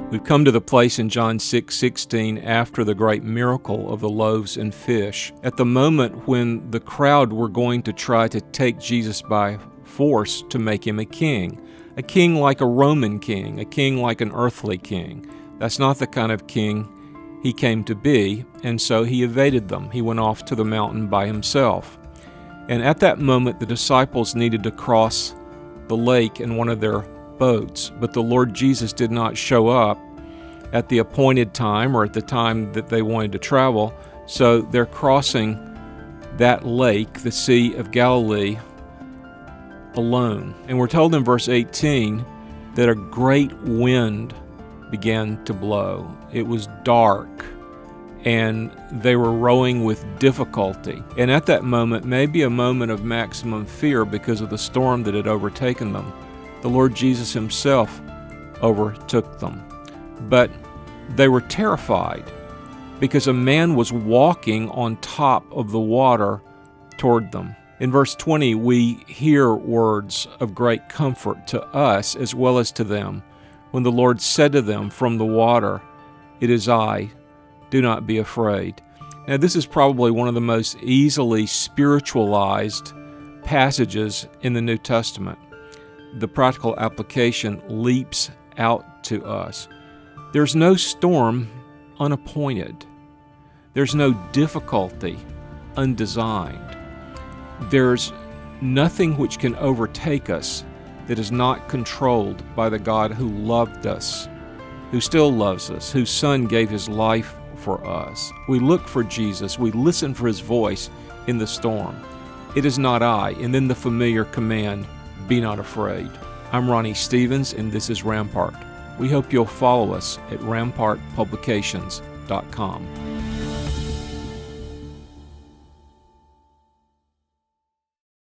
We've come to the place in John 6:16 after the great miracle of the loaves and fish. At the moment when the crowd were going to try to take Jesus by force to make him a king like a Roman king, a king like an earthly king. That's not the kind of king he came to be, and so he evaded them. He went off to the mountain by himself. And at that moment, the disciples needed to cross the lake in one of their boats, but the Lord Jesus did not show up at the appointed time or at the time that they wanted to travel, so they're crossing that lake, the Sea of Galilee, alone. And we're told in verse 18 that a great wind began to blow. It was dark, and they were rowing with difficulty. And at that moment, maybe a moment of maximum fear because of the storm that had overtaken them, the Lord Jesus himself overtook them. But they were terrified because a man was walking on top of the water toward them. In verse 20, we hear words of great comfort to us as well as to them when the Lord said to them from the water, "It is I, do not be afraid." Now, this is probably one of the most easily spiritualized passages in the New Testament. The practical application leaps out to us. There's no storm unappointed. There's no difficulty undesigned. There's nothing which can overtake us that is not controlled by the God who loved us, who still loves us, whose Son gave his life for us. We look for Jesus. We listen for his voice in the storm. "It is not I," and then the familiar command, "Be not afraid." I'm Ronnie Stevens, and this is Rampart. We hope you'll follow us at rampartpublications.com.